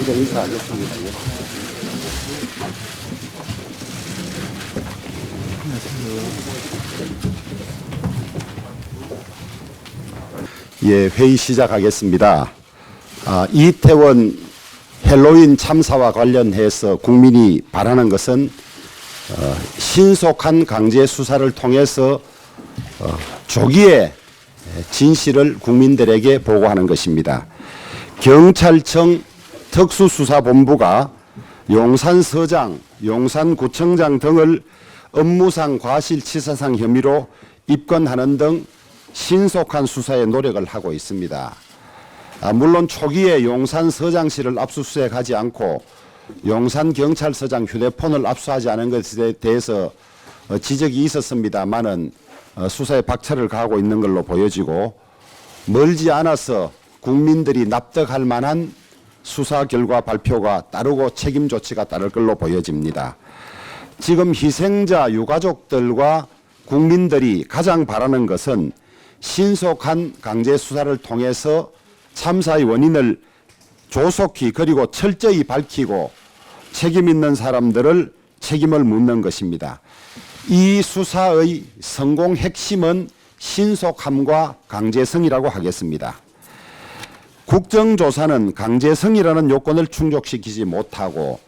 이제 인사하겠습니다. 예, 회의 시작하겠습니다. 이태원 헬로윈 참사와 관련해서 국민이 바라는 것은 신속한 강제 수사를 통해서 조기에 진실을 국민들에게 보고하는 것입니다. 경찰청 특수수사본부가 용산서장, 용산구청장 등을 업무상 과실치사상 혐의로 입건하는 등 신속한 수사에 노력을 하고 있습니다. 물론 초기에 용산서장실을 압수수색하지 않고 용산경찰서장 휴대폰을 압수하지 않은 것에 대해서 지적이 있었습니다만은 수사에 박차를 가하고 있는 걸로 보여지고 멀지 않아서 국민들이 납득할 만한 수사 결과 발표가 따르고 책임 조치가 따를 걸로 보여집니다. 지금 희생자 유가족들과 국민들이 가장 바라는 것은 신속한 강제 수사를 통해서 참사의 원인을 조속히 그리고 철저히 밝히고 책임 있는 사람들을 책임을 묻는 것입니다. 이 수사의 성공 핵심은 신속함과 강제성이라고 하겠습니다. 국정조사는 강제성이라는 요건을 충족시키지 못하고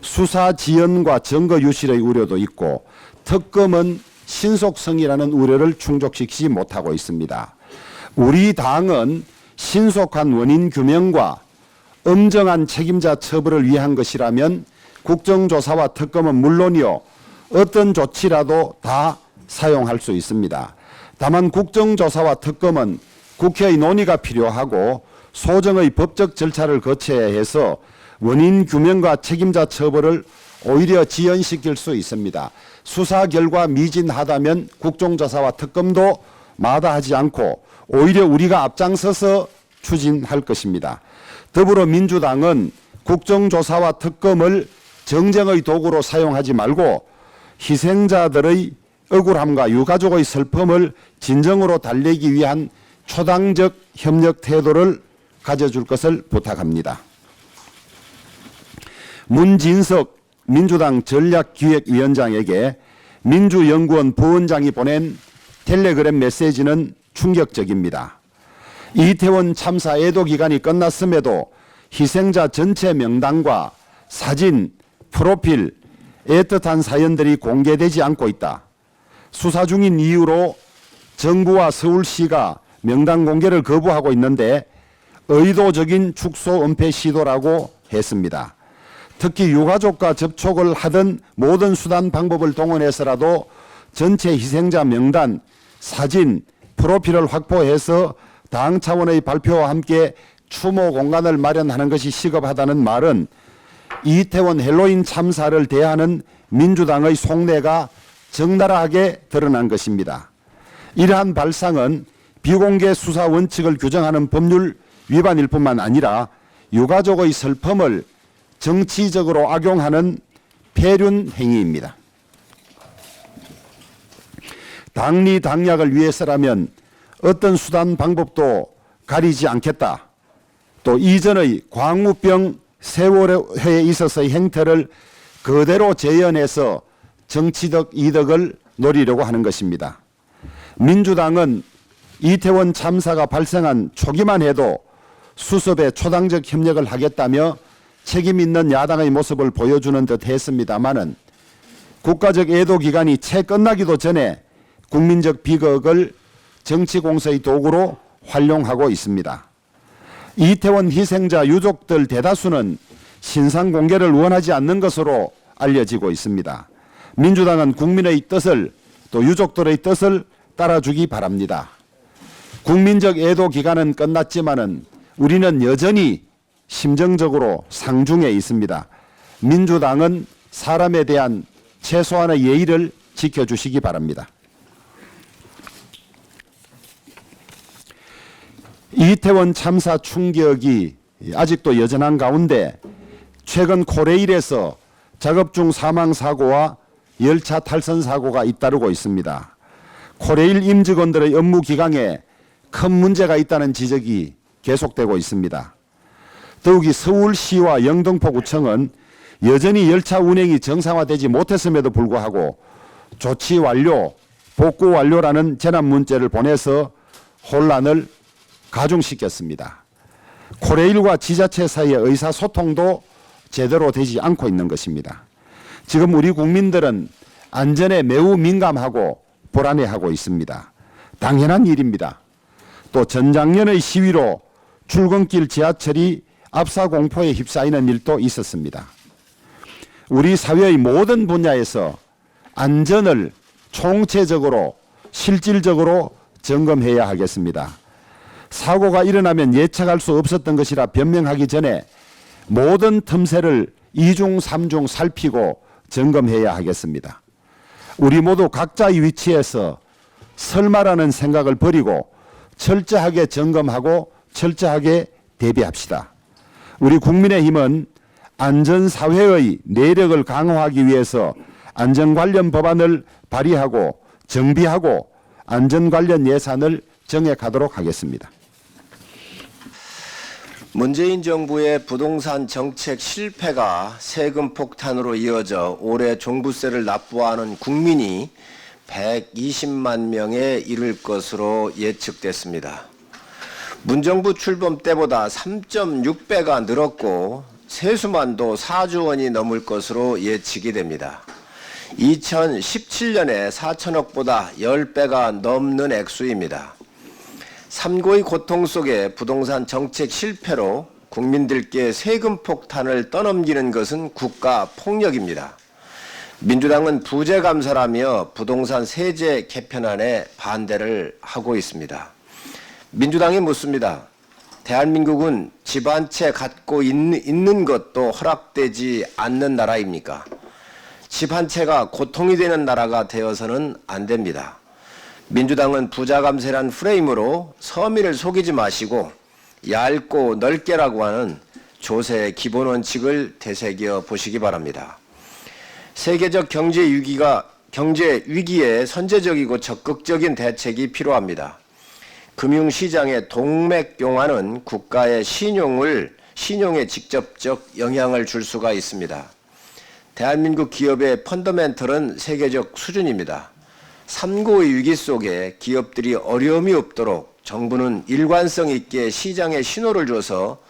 수사 지연과 증거 유실의 우려도 있고 특검은 신속성이라는 우려를 충족시키지 못하고 있습니다. 우리 당은 신속한 원인 규명과 엄정한 책임자 처벌을 위한 것이라면 국정조사와 특검은 물론이요 어떤 조치라도 다 사용할 수 있습니다. 다만 국정조사와 특검은 국회의 논의가 필요하고 소정의 법적 절차를 거쳐야 해서 원인 규명과 책임자 처벌을 오히려 지연시킬 수 있습니다. 수사 결과 미진하다면 국정조사와 특검도 마다하지 않고 오히려 우리가 앞장서서 추진할 것입니다. 더불어민주당은 국정조사와 특검을 정쟁의 도구로 사용하지 말고 희생자들의 억울함과 유가족의 슬픔을 진정으로 달래기 위한 초당적 협력 태도를 가져줄 것을 부탁합니다. 문진석 민주당 전략기획위원장에게 민주연구원 부원장이 보낸 텔레그램 메시지는 충격적입니다. 이태원 참사 애도 기간이 끝났음에도 희생자 전체 명단과 사진, 프로필, 애틋한 사연들이 공개되지 않고 있다. 수사 중인 이유로 정부와 서울시가 명단 공개를 거부하고 있는데 의도적인 축소 은폐 시도라고 했습니다. 특히 유가족과 접촉을 하던 모든 수단 방법을 동원해서라도 전체 희생자 명단, 사진, 프로필을 확보해서 당 차원의 발표와 함께 추모 공간을 마련하는 것이 시급하다는 말은 이태원 헬로윈 참사를 대하는 민주당의 속내가 적나라하게 드러난 것입니다. 이러한 발상은 비공개 수사 원칙을 규정하는 법률 위반일 뿐만 아니라 유가족의 슬픔을 정치적으로 악용하는 폐륜 행위입니다. 당리 당략을 위해서라면 어떤 수단 방법도 가리지 않겠다. 또 이전의 광우병 세월회에 있어서의 행태를 그대로 재현해서 정치적 이득을 노리려고 하는 것입니다. 민주당은 이태원 참사가 발생한 초기만 해도 수습에 초당적 협력을 하겠다며 책임 있는 야당의 모습을 보여주는 듯 했습니다마는 국가적 애도 기간이 채 끝나기도 전에 국민적 비극을 정치 공세의 도구로 활용하고 있습니다. 이태원 희생자 유족들 대다수는 신상 공개를 원하지 않는 것으로 알려지고 있습니다. 민주당은 국민의 뜻을 또 유족들의 뜻을 따라주기 바랍니다. 국민적 애도 기간은 끝났지만은 우리는 여전히 심정적으로 상중에 있습니다. 민주당은 사람에 대한 최소한의 예의를 지켜주시기 바랍니다. 이태원 참사 충격이 아직도 여전한 가운데 최근 코레일에서 작업 중 사망사고와 열차 탈선 사고가 잇따르고 있습니다. 코레일 임직원들의 업무 기강에 큰 문제가 있다는 지적이 계속되고 있습니다. 더욱이 서울시와 영등포구청은 여전히 열차 운행이 정상화되지 못했음에도 불구하고 조치 완료, 복구 완료라는 재난 문자를 보내서 혼란을 가중시켰습니다. 코레일과 지자체 사이의 의사소통도 제대로 되지 않고 있는 것입니다. 지금 우리 국민들은 안전에 매우 민감하고 불안해하고 있습니다. 당연한 일입니다. 또 전작년의 시위로 출근길 지하철이 압사 공포에 휩싸이는 일도 있었습니다. 우리 사회의 모든 분야에서 안전을 총체적으로 실질적으로 점검해야 하겠습니다. 사고가 일어나면 예측할 수 없었던 것이라 변명하기 전에 모든 틈새를 이중 삼중 살피고 점검해야 하겠습니다. 우리 모두 각자의 위치에서 설마라는 생각을 버리고 철저하게 점검하고 철저하게 대비합시다. 우리 국민의힘은 안전사회의 내력을 강화하기 위해서 안전 관련 법안을 발의하고 정비하고 안전 관련 예산을 정액하도록 하겠습니다. 문재인 정부의 부동산 정책 실패가 세금 폭탄으로 이어져 올해 종부세를 납부하는 국민이 120만 명에 이를 것으로 예측됐습니다. 문정부 출범 때보다 3.6배가 늘었고 세수만도 4조 원이 넘을 것으로 예측이 됩니다. 2017년에 4천억보다 10배가 넘는 액수입니다. 삼고의 고통 속에 부동산 정책 실패로 국민들께 세금 폭탄을 떠넘기는 것은 국가 폭력입니다. 민주당은 부재 감사라며 부동산 세제 개편안에 반대를 하고 있습니다. 민주당이 묻습니다. 대한민국은 집 한 채 갖고 있는 것도 허락되지 않는 나라입니까? 집 한 채가 고통이 되는 나라가 되어서는 안 됩니다. 민주당은 부자 감세란 프레임으로 서민을 속이지 마시고 얇고 넓게라고 하는 조세의 기본 원칙을 되새겨 보시기 바랍니다. 세계적 경제 위기에 선제적이고 적극적인 대책이 필요합니다. 금융시장의 동맥경화는 국가의 신용에 직접적 영향을 줄 수가 있습니다. 대한민국 기업의 펀더멘털은 세계적 수준입니다. 3고의 위기 속에 기업들이 어려움이 없도록 정부는 일관성 있게 시장에 신호를 줘서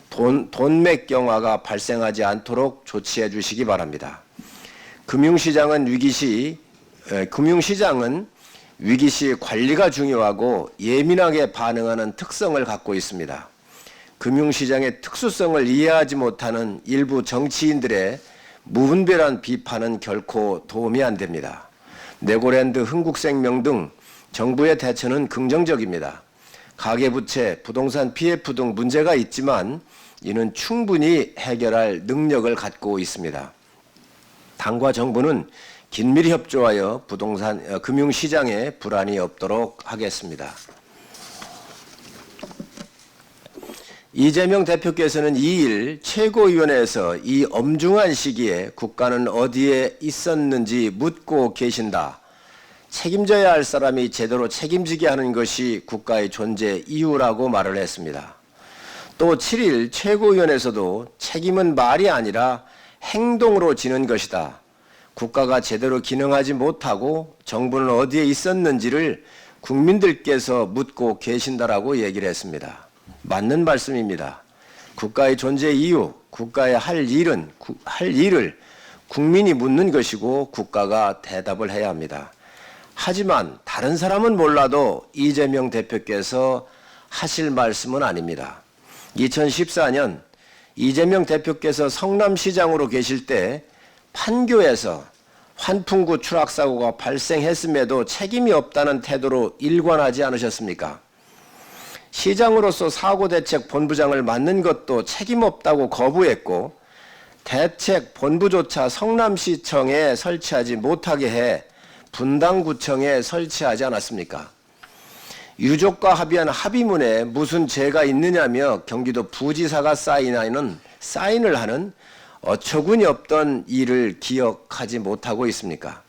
돈맥경화가 발생하지 않도록 조치해 주시기 바랍니다. 금융시장은 위기 시 관리가 중요하고 예민하게 반응하는 특성을 갖고 있습니다. 금융시장의 특수성을 이해하지 못하는 일부 정치인들의 무분별한 비판은 결코 도움이 안 됩니다. 네고랜드, 흥국생명 등 정부의 대처는 긍정적입니다. 가계부채, 부동산 PF 등 문제가 있지만 이는 충분히 해결할 능력을 갖고 있습니다. 당과 정부는 긴밀히 협조하여 금융시장에 불안이 없도록 하겠습니다. 이재명 대표께서는 2일 최고위원회에서 이 엄중한 시기에 국가는 어디에 있었는지 묻고 계신다. 책임져야 할 사람이 제대로 책임지게 하는 것이 국가의 존재 이유라고 말을 했습니다. 또 7일 최고위원회에서도 책임은 말이 아니라 행동으로 지는 것이다. 국가가 제대로 기능하지 못하고 정부는 어디에 있었는지를 국민들께서 묻고 계신다라고 얘기를 했습니다. 맞는 말씀입니다. 국가의 존재 이유, 국가의 할 일을 국민이 묻는 것이고 국가가 대답을 해야 합니다. 하지만 다른 사람은 몰라도 이재명 대표께서 하실 말씀은 아닙니다. 2014년 이재명 대표께서 성남시장으로 계실 때 판교에서 환풍구 추락사고가 발생했음에도 책임이 없다는 태도로 일관하지 않으셨습니까? 시장으로서 사고대책본부장을 맡는 것도 책임 없다고 거부했고 대책본부조차 성남시청에 설치하지 못하게 해 분당구청에 설치하지 않았습니까? 유족과 합의한 합의문에 무슨 죄가 있느냐며 경기도 부지사가 사인을 하는 어처구니 없던 일을 기억하지 못하고 있습니까?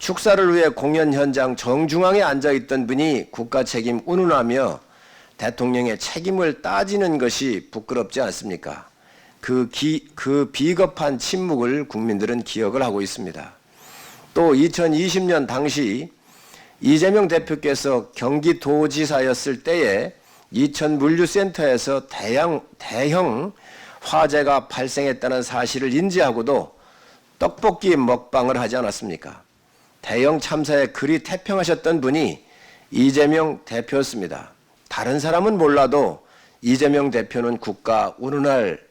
축사를 위해 공연 현장 정중앙에 앉아있던 분이 국가 책임 운운하며 대통령의 책임을 따지는 것이 부끄럽지 않습니까? 그 비겁한 침묵을 국민들은 기억을 하고 있습니다. 또 2020년 당시 이재명 대표께서 경기도지사였을 때에 이천 물류센터에서 대형 화재가 발생했다는 사실을 인지하고도 떡볶이 먹방을 하지 않았습니까? 대형 참사에 그리 태평하셨던 분이 이재명 대표였습니다. 다른 사람은 몰라도 이재명 대표는 국가 운운할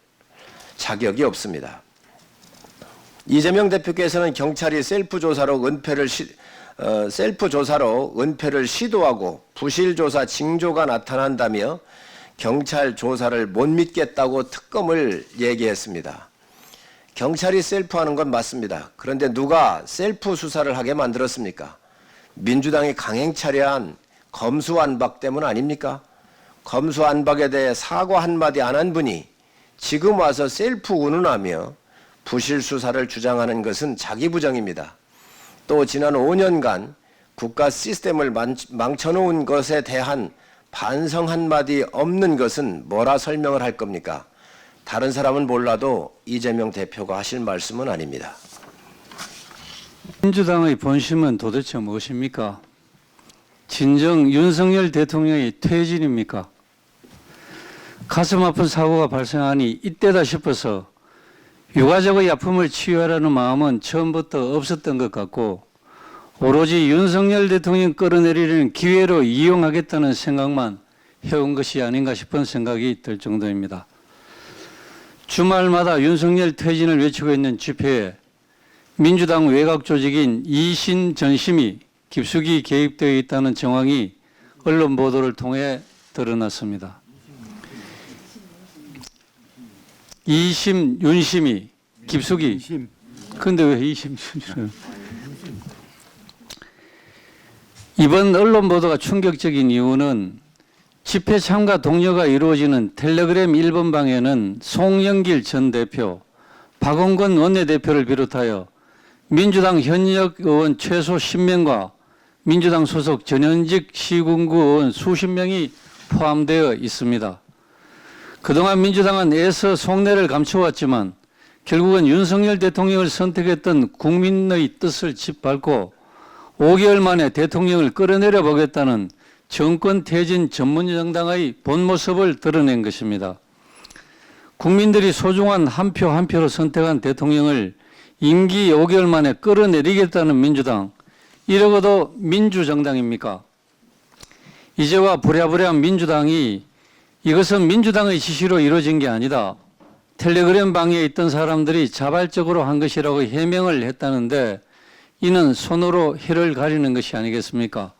자격이 없습니다. 이재명 대표께서는 경찰이 셀프 조사로 은폐를 시도하고 부실 조사 징조가 나타난다며 경찰 조사를 못 믿겠다고 특검을 얘기했습니다. 경찰이 셀프하는 건 맞습니다. 그런데 누가 셀프 수사를 하게 만들었습니까? 민주당이 강행 철회한 검수완박 때문 아닙니까? 검수완박에 대해 사과 한마디 안 한 분이 지금 와서 셀프 운운하며 부실 수사를 주장하는 것은 자기 부정입니다. 또 지난 5년간 국가 시스템을 망쳐놓은 것에 대한 반성 한마디 없는 것은 뭐라 설명을 할 겁니까? 다른 사람은 몰라도 이재명 대표가 하실 말씀은 아닙니다. 민주당의 본심은 도대체 무엇입니까? 진정 윤석열 대통령의 퇴진입니까? 가슴 아픈 사고가 발생하니 이때다 싶어서 유가족의 아픔을 치유하라는 마음은 처음부터 없었던 것 같고 오로지 윤석열 대통령 끌어내리려는 기회로 이용하겠다는 생각만 해온 것이 아닌가 싶은 생각이 들 정도입니다. 주말마다 윤석열 퇴진을 외치고 있는 집회에 민주당 외곽 조직인 이신전심이 깊숙이 개입되어 있다는 정황이 언론 보도를 통해 드러났습니다. 이심, 윤심이 깊숙이. 그런데 왜 이심, 윤심? 이번 언론 보도가 충격적인 이유는 집회 참가 독려가 이루어지는 텔레그램 1번 방에는 송영길 전 대표, 박원권 원내대표를 비롯하여 민주당 현역 의원 최소 10명과 민주당 소속 전현직 시군구 의원 수십 명이 포함되어 있습니다. 그동안 민주당은 애써 속내를 감춰왔지만 결국은 윤석열 대통령을 선택했던 국민의 뜻을 짓밟고 5개월 만에 대통령을 끌어내려 보겠다는 정권 퇴진 전문 정당의 본 모습을 드러낸 것입니다. 국민들이 소중한 한 표 한 표로 선택한 대통령을 임기 5개월 만에 끌어내리겠다는 민주당, 이러고도 민주정당입니까? 이제와 부랴부랴한 민주당이 이것은 민주당의 지시로 이루어진 게 아니다, 텔레그램 방에 있던 사람들이 자발적으로 한 것이라고 해명을 했다는데 이는 손으로 해를 가리는 것이 아니겠습니까?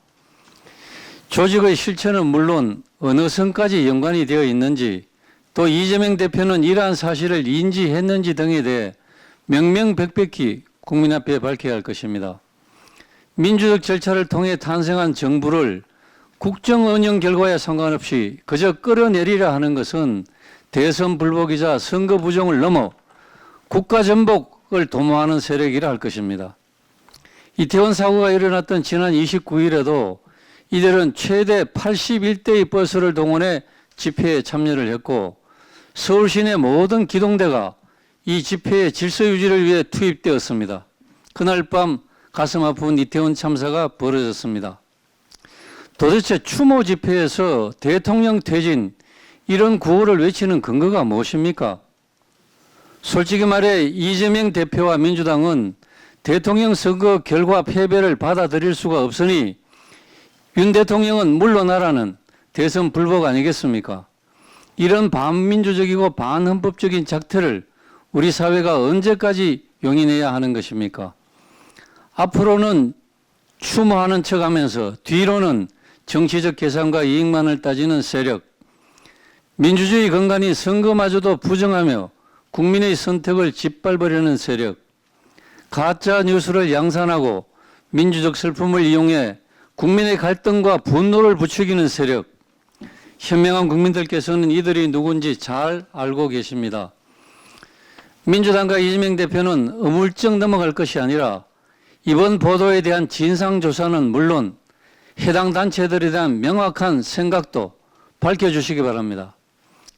조직의 실체는 물론 어느 선까지 연관이 되어 있는지, 또 이재명 대표는 이러한 사실을 인지했는지 등에 대해 명명백백히 국민 앞에 밝혀야 할 것입니다. 민주적 절차를 통해 탄생한 정부를 국정 운영 결과에 상관없이 그저 끌어내리라 하는 것은 대선 불복이자 선거 부정을 넘어 국가 전복을 도모하는 세력이라 할 것입니다. 이태원 사고가 일어났던 지난 29일에도 이들은 최대 81대의 버스를 동원해 집회에 참여를 했고 서울 시내 모든 기동대가 이 집회의 질서 유지를 위해 투입되었습니다. 그날 밤 가슴 아픈 이태원 참사가 벌어졌습니다. 도대체 추모 집회에서 대통령 퇴진 이런 구호를 외치는 근거가 무엇입니까? 솔직히 말해 이재명 대표와 민주당은 대통령 선거 결과 패배를 받아들일 수가 없으니 윤 대통령은 물러나라는 대선 불복 아니겠습니까? 이런 반민주적이고 반헌법적인 작태를 우리 사회가 언제까지 용인해야 하는 것입니까? 앞으로는 추모하는 척하면서 뒤로는 정치적 계산과 이익만을 따지는 세력, 민주주의 근간인 선거마저도 부정하며 국민의 선택을 짓밟으려는 세력, 가짜 뉴스를 양산하고 민주적 슬픔을 이용해 국민의 갈등과 분노를 부추기는 세력, 현명한 국민들께서는 이들이 누군지 잘 알고 계십니다. 민주당과 이재명 대표는 어물쩍 넘어갈 것이 아니라 이번 보도에 대한 진상조사는 물론 해당 단체들에 대한 명확한 생각도 밝혀주시기 바랍니다.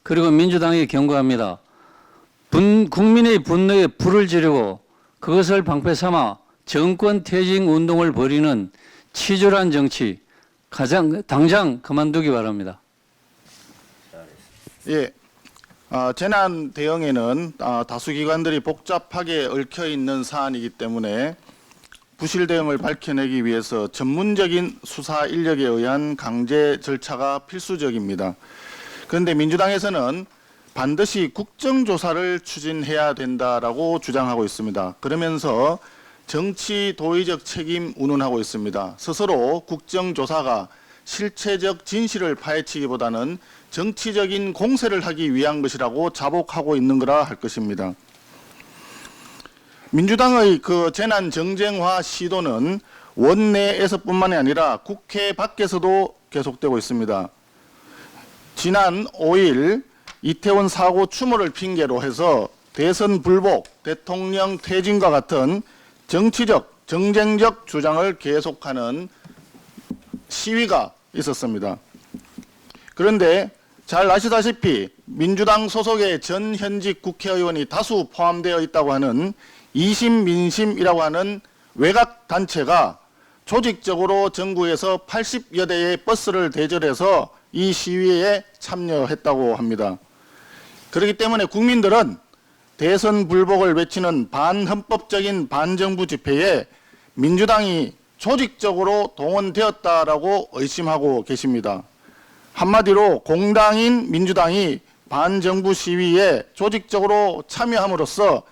그리고 민주당이 경고합니다. 국민의 분노에 불을 지르고 그것을 방패 삼아 정권 퇴진 운동을 벌이는 치졸한 정치 당장 그만두기 바랍니다. 예, 재난 대응에는 다수 기관들이 복잡하게 얽혀 있는 사안이기 때문에 부실 대응을 밝혀내기 위해서 전문적인 수사 인력에 의한 강제 절차가 필수적입니다. 그런데 민주당에서는 반드시 국정조사를 추진해야 된다라고 주장하고 있습니다. 그러면서 정치 도의적 책임 운운하고 있습니다. 스스로 국정조사가 실체적 진실을 파헤치기보다는 정치적인 공세를 하기 위한 것이라고 자복하고 있는 거라 할 것입니다. 민주당의 그 재난 정쟁화 시도는 원내에서뿐만이 아니라 국회 밖에서도 계속되고 있습니다. 지난 5일 이태원 사고 추모를 핑계로 해서 대선 불복, 대통령 퇴진과 같은 정치적, 정쟁적 주장을 계속하는 시위가 있었습니다. 그런데 잘 아시다시피 민주당 소속의 전 현직 국회의원이 다수 포함되어 있다고 하는 이심민심이라고 하는 외곽 단체가 조직적으로 전국에서 80여 대의 버스를 대절해서 이 시위에 참여했다고 합니다. 그렇기 때문에 국민들은 대선 불복을 외치는 반헌법적인 반정부 집회에 민주당이 조직적으로 동원되었다라고 의심하고 계십니다. 한마디로 공당인 민주당이 반정부 시위에 조직적으로 참여함으로써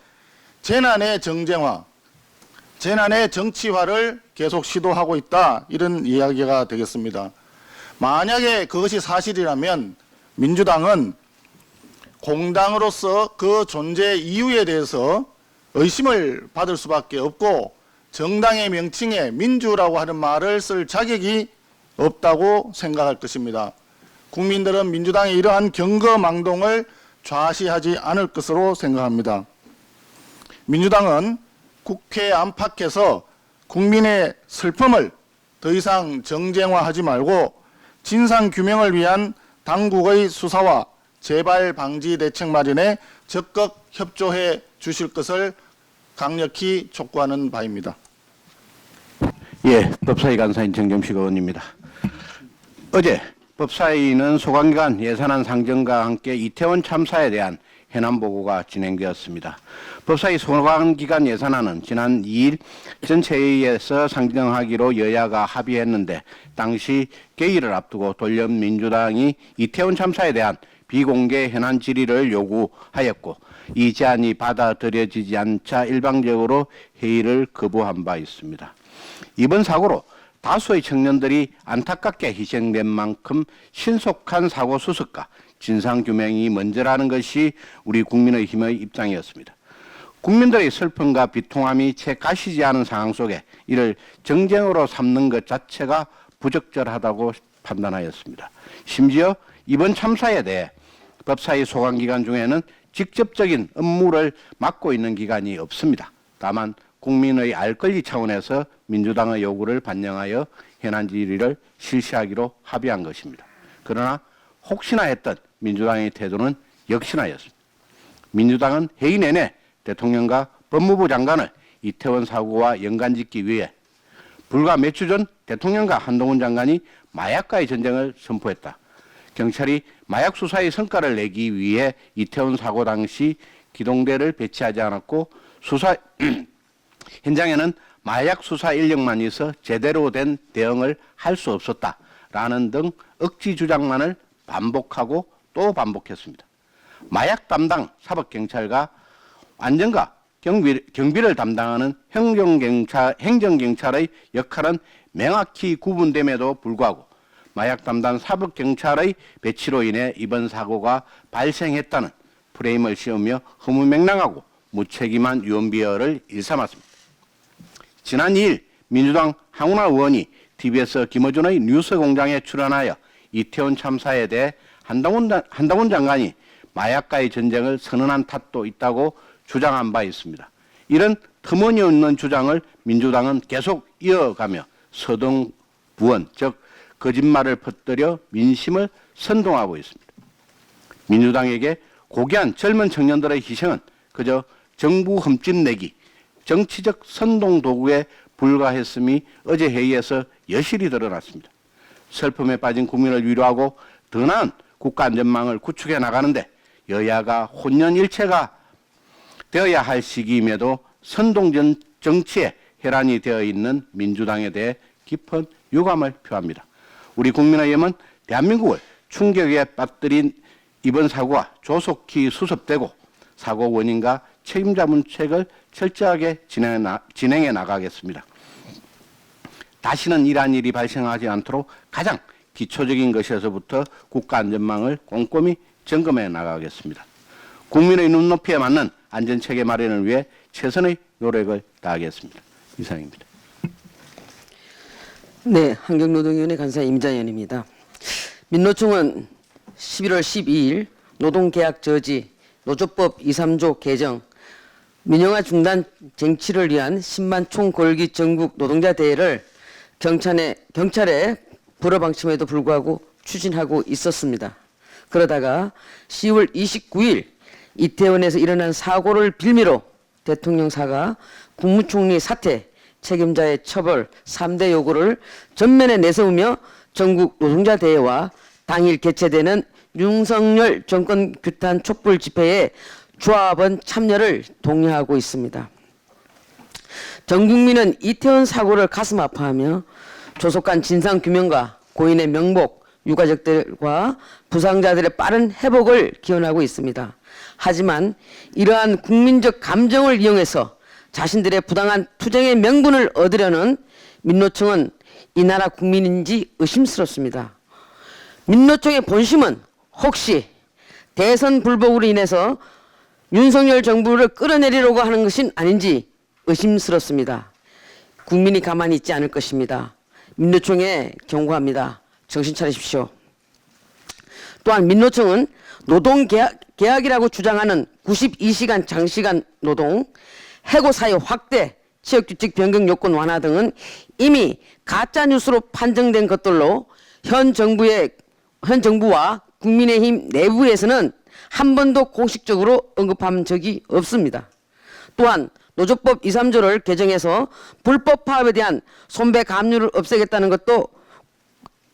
재난의 정쟁화, 재난의 정치화를 계속 시도하고 있다, 이런 이야기가 되겠습니다. 만약에 그것이 사실이라면 민주당은 공당으로서 그 존재 이유에 대해서 의심을 받을 수밖에 없고 정당의 명칭에 민주라고 하는 말을 쓸 자격이 없다고 생각할 것입니다. 국민들은 민주당의 이러한 경거망동을 좌시하지 않을 것으로 생각합니다. 민주당은 국회 안팎에서 국민의 슬픔을 더 이상 정쟁화하지 말고 진상규명을 위한 당국의 수사와 재발 방지 대책 마련에 적극 협조해 주실 것을 강력히 촉구하는 바입니다. 예, 법사위 간사인 정점식 의원입니다. 어제 법사위는 소관기관 예산안 상정과 함께 이태원 참사에 대한 현안 보고가 진행되었습니다. 법사위 소관기관 예산안은 지난 2일 전체회의에서 상정하기로 여야가 합의했는데 당시 개의를 앞두고 돌연 민주당이 이태원 참사에 대한 비공개 현안 질의를 요구하였고 이 제안이 받아들여지지 않자 일방적으로 회의를 거부한 바 있습니다. 이번 사고로 다수의 청년들이 안타깝게 희생된 만큼 신속한 사고 수습과 진상규명이 먼저라는 것이 우리 국민의힘의 입장이었습니다. 국민들의 슬픔과 비통함이 채 가시지 않은 상황 속에 이를 정쟁으로 삼는 것 자체가 부적절하다고 판단하였습니다. 심지어 이번 참사에 대해 법사위 소관기관 중에는 직접적인 업무를 맡고 있는 기관이 없습니다. 다만 국민의 알 권리 차원에서 민주당의 요구를 반영하여 현안 질의를 실시하기로 합의한 것입니다. 그러나 혹시나 했던 민주당의 태도는 역시나였습니다. 민주당은 회의 내내 대통령과 법무부 장관을 이태원 사고와 연관짓기 위해 불과 몇 주 전 대통령과 한동훈 장관이 마약과의 전쟁을 선포했다. 경찰이 마약 수사의 성과를 내기 위해 이태원 사고 당시 기동대를 배치하지 않았고 수사 현장에는 마약 수사 인력만 있어 제대로 된 대응을 할 수 없었다라는 등 억지 주장만을 반복하고 또 반복했습니다. 마약 담당 사법경찰과 안전과 경비를 담당하는 행정경찰의 역할은 명확히 구분됨에도 불구하고 마약 담당 사법경찰의 배치로 인해 이번 사고가 발생했다는 프레임을 씌우며 허무맹랑하고 무책임한 유언비어를 일삼았습니다. 지난 2일 민주당 황운하 의원이 TBS 김어준의 뉴스공장에 출연하여 이태원 참사에 대해 한동훈 장관이 마약과의 전쟁을 선언한 탓도 있다고 주장한 바 있습니다. 이런 터무니없는 주장을 민주당은 계속 이어가며 서동부원, 즉 거짓말을 퍼뜨려 민심을 선동하고 있습니다. 민주당에게 고귀한 젊은 청년들의 희생은 그저 정부 흠집 내기, 정치적 선동 도구에 불과했음이 어제 회의에서 여실히 드러났습니다. 슬픔에 빠진 국민을 위로하고 더 나은 국가 안전망을 구축해 나가는데 여야가 혼연일체가 되어야 할 시기임에도 선동전 정치에 혈안이 되어 있는 민주당에 대해 깊은 유감을 표합니다. 우리 국민의힘은 대한민국을 충격에 빠뜨린 이번 사고가 조속히 수습되고 사고 원인과 책임자 문책을 철저하게 진행해 나가겠습니다. 다시는 이러한 일이 발생하지 않도록 가장 기초적인 것에서부터 국가 안전망을 꼼꼼히 점검해 나가겠습니다. 국민의 눈높이에 맞는 안전체계 마련을 위해 최선의 노력을 다하겠습니다. 이상입니다. 네, 환경노동위원회 간사 임자연입니다. 민노총은 11월 12일 노동계약 저지, 노조법 2, 3조 개정, 민영화 중단 쟁취를 위한 10만 총궐기 전국 노동자 대회를 경찰의 불허 방침에도 불구하고 추진하고 있었습니다. 그러다가 10월 29일 이태원에서 일어난 사고를 빌미로 대통령사가 국무총리 사퇴, 책임자의 처벌 3대 요구를 전면에 내세우며 전국 노동자 대회와 당일 개최되는 윤석열 정권 규탄 촛불 집회에 조합원 참여를 독려하고 있습니다. 전 국민은 이태원 사고를 가슴 아파하며 조속한 진상규명과 고인의 명복, 유가족들과 부상자들의 빠른 회복을 기원하고 있습니다. 하지만 이러한 국민적 감정을 이용해서 자신들의 부당한 투쟁의 명분을 얻으려는 민노총은 이 나라 국민인지 의심스럽습니다. 민노총의 본심은 혹시 대선 불복으로 인해서 윤석열 정부를 끌어내리려고 하는 것은 아닌지 의심스럽습니다. 국민이 가만히 있지 않을 것입니다. 민노총에 경고합니다. 정신 차리십시오. 또한 민노총은 노동계약이라고 주장하는 92시간 장시간 노동, 해고사유 확대, 취업규칙 변경 요건 완화 등은 이미 가짜뉴스로 판정된 것들로 현 정부와 국민의힘 내부에서는 한 번도 공식적으로 언급한 적이 없습니다. 또한 노조법 2, 3조를 개정해서 불법 파업에 대한 손배 감류를 없애겠다는 것도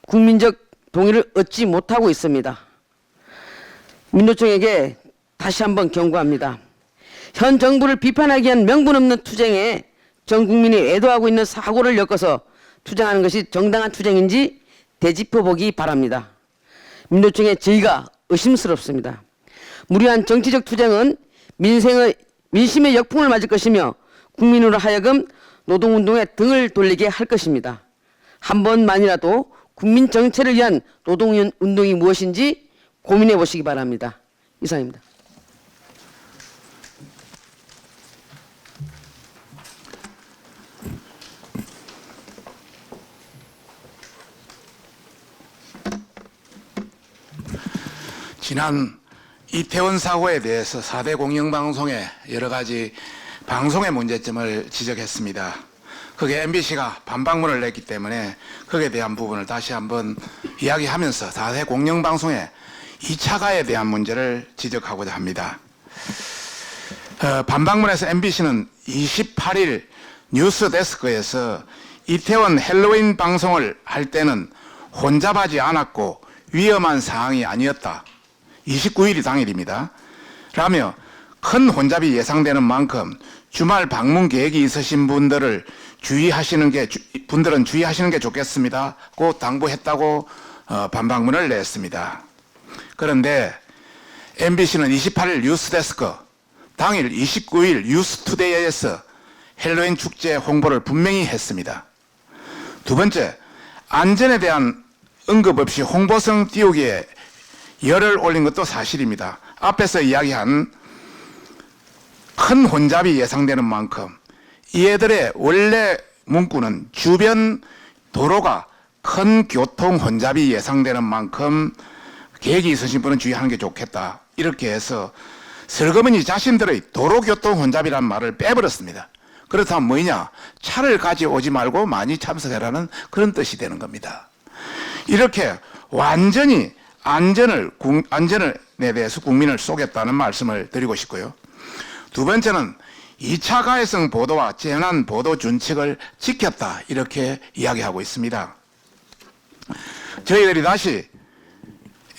국민적 동의를 얻지 못하고 있습니다. 민노총에게 다시 한번 경고합니다. 현 정부를 비판하기 위한 명분 없는 투쟁에 전 국민이 애도하고 있는 사고를 엮어서 투쟁하는 것이 정당한 투쟁인지 되짚어보기 바랍니다. 민노총의 저희가 의심스럽습니다. 무리한 정치적 투쟁은 민심의 역풍을 맞을 것이며 국민으로 하여금 노동운동에 등을 돌리게 할 것입니다. 한 번만이라도 국민 정체를 위한 노동운동이 무엇인지 고민해 보시기 바랍니다. 이상입니다. 지난 이태원 사고에 대해서 4대 공영방송의 여러 가지 방송의 문제점을 지적했습니다. 그게 MBC가 반박문을 냈기 때문에 거기에 대한 부분을 다시 한번 이야기하면서 4대 공영방송의 2차 가해에 대한 문제를 지적하고자 합니다. 반박문에서 MBC는 28일 뉴스데스크에서 이태원 헬로윈 방송을 할 때는 혼잡하지 않았고 위험한 상황이 아니었다. 29일이 당일입니다. 라며 큰 혼잡이 예상되는 만큼 주말 방문 계획이 있으신 분들은 주의하시는 게 좋겠습니다고 당부했다고 반박문을 냈습니다. 그런데 MBC는 28일 뉴스데스크, 당일 29일 뉴스투데이에서 헬로윈 축제 홍보를 분명히 했습니다. 두 번째, 안전에 대한 언급 없이 홍보성 띄우기에 열을 올린 것도 사실입니다. 앞에서 이야기한 큰 혼잡이 예상되는 만큼 이애들의 원래 문구는 주변 도로가 큰 교통 혼잡이 예상되는 만큼 계획이 있으신 분은 주의하는 게 좋겠다. 이렇게 해서 슬그머니 자신들의 도로교통 혼잡이란 말을 빼버렸습니다. 그렇다면 뭐냐? 차를 가져오지 말고 많이 참석해라는 그런 뜻이 되는 겁니다. 이렇게 완전히 안전에 대해서 국민을 속였다는 말씀을 드리고 싶고요. 두 번째는 2차 가해성 보도와 재난 보도 준칙을 지켰다, 이렇게 이야기하고 있습니다. 저희들이 다시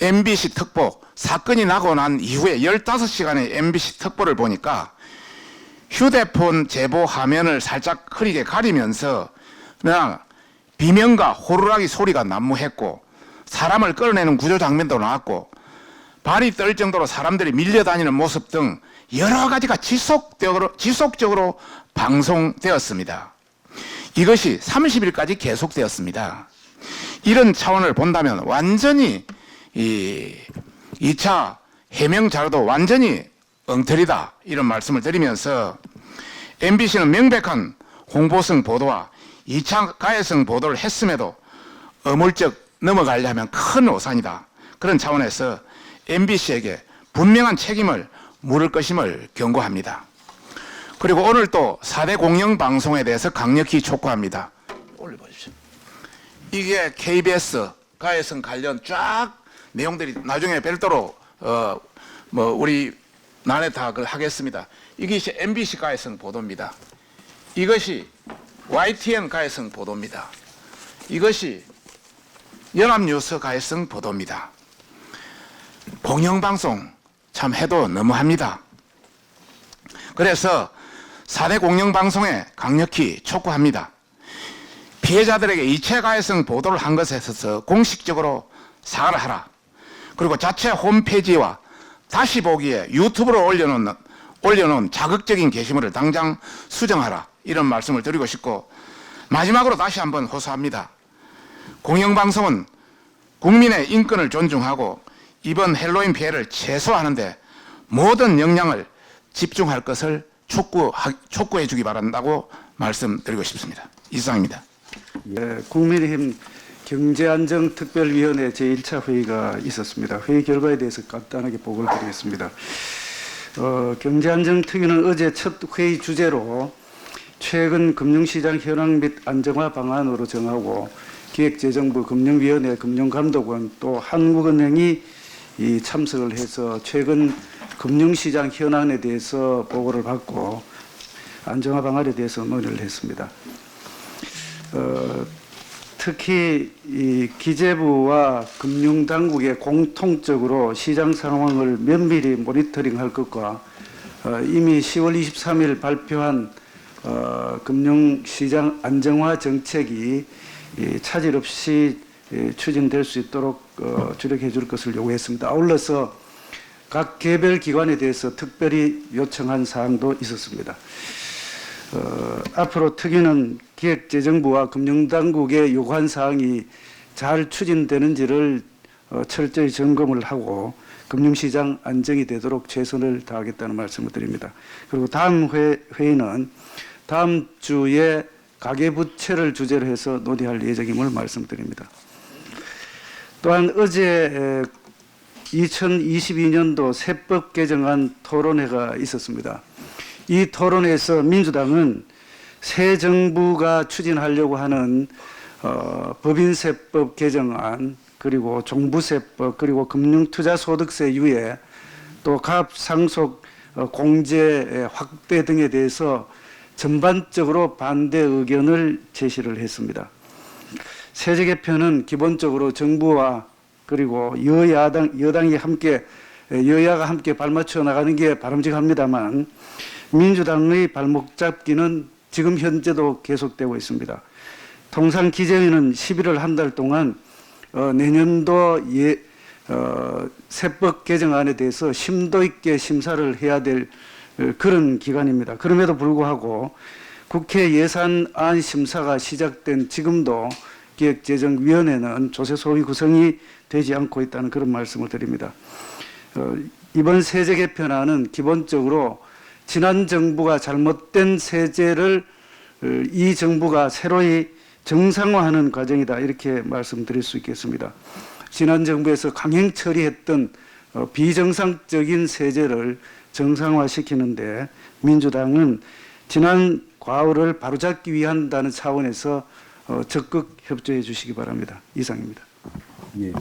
MBC 특보, 사건이 나고 난 이후에 15시간의 MBC 특보를 보니까 휴대폰 제보 화면을 살짝 흐리게 가리면서 그냥 비명과 호루라기 소리가 난무했고, 사람을 끌어내는 구조 장면도 나왔고, 발이 떨 정도로 사람들이 밀려다니는 모습 등 여러 가지가 지속적으로 방송되었습니다. 이것이 30일까지 계속되었습니다. 이런 차원을 본다면 완전히 이 2차 해명 자료도 완전히 엉터리다, 이런 말씀을 드리면서 MBC는 명백한 홍보성 보도와 2차 가해성 보도를 했음에도 어물쩍 넘어가려면 큰 오산이다. 그런 차원에서 MBC에게 분명한 책임을 물을 것임을 경고합니다. 그리고 오늘 또 4대 공영방송에 대해서 강력히 촉구합니다. 올려보십시오. 이게 KBS 가해성 관련 쫙 내용들이 나중에 별도로 우리 난에 다 하겠습니다. 이것이 MBC 가해성 보도입니다. 이것이 YTN 가해성 보도입니다. 이것이 연합뉴스 가해성 보도입니다. 공영방송 참 해도 너무합니다. 그래서 4대 공영방송에 강력히 촉구합니다. 피해자들에게 이체 가해성 보도를 한 것에 있어서 공식적으로 사과를 하라. 그리고 자체 홈페이지와 다시 보기에 유튜브로 올려놓은 자극적인 게시물을 당장 수정하라, 이런 말씀을 드리고 싶고, 마지막으로 다시 한번 호소합니다. 공영방송은 국민의 인권을 존중하고 이번 헬로윈 피해를 최소화하는 데 모든 역량을 집중할 것을 촉구해 주기 바란다고 말씀드리고 싶습니다. 이상입니다. 네, 국민의힘 경제안정특별위원회 제1차 회의가 있었습니다. 회의 결과에 대해서 간단하게 보고를 드리겠습니다. 경제안정특위는 어제 첫 회의 주제로 최근 금융시장 현황 및 안정화 방안으로 정하고 기획재정부, 금융위원회, 금융감독원 또 한국은행이 참석을 해서 최근 금융시장 현안에 대해서 보고를 받고 안정화 방안에 대해서 논의를 했습니다. 특히 이 기재부와 금융당국에 공통적으로 시장 상황을 면밀히 모니터링할 것과 이미 10월 23일 발표한 금융시장 안정화 정책이 차질 없이 추진될 수 있도록 주력해 줄 것을 요구했습니다. 아울러서 각 개별 기관에 대해서 특별히 요청한 사항도 있었습니다. 앞으로 특위는 기획재정부와 금융당국의 요구한 사항이 잘 추진되는지를 철저히 점검을 하고 금융시장 안정이 되도록 최선을 다하겠다는 말씀을 드립니다. 그리고 다음 회의는 다음 주에 가계부채를 주제로 해서 논의할 예정임을 말씀드립니다. 또한 어제 2022년도 세법 개정안 토론회가 있었습니다. 이 토론회에서 민주당은 새 정부가 추진하려고 하는 법인세법 개정안, 그리고 종부세법, 그리고 금융투자소득세 유예, 또 가압상속 공제 확대 등에 대해서 전반적으로 반대 의견을 제시를 했습니다. 세제 개편은 기본적으로 정부와 그리고 여당이 함께, 여야가 함께 발맞춰 나가는 게 바람직합니다만 민주당의 발목 잡기는 지금 현재도 계속되고 있습니다. 통상 기재위는 11월 한 달 동안 내년도 세법 개정안에 대해서 심도 있게 심사를 해야 될 그런 기간입니다. 그럼에도 불구하고 국회 예산안 심사가 시작된 지금도 기획재정위원회는 조세 소위 구성이 되지 않고 있다는 그런 말씀을 드립니다. 이번 세제 개편안은 기본적으로 지난 정부가 잘못된 세제를 이 정부가 새로이 정상화하는 과정이다, 이렇게 말씀드릴 수 있겠습니다. 지난 정부에서 강행 처리했던 비정상적인 세제를 정상화시키는데 민주당은 지난 과오를 바로잡기 위한다는 차원에서 적극 협조해 주시기 바랍니다. 이상입니다. 예.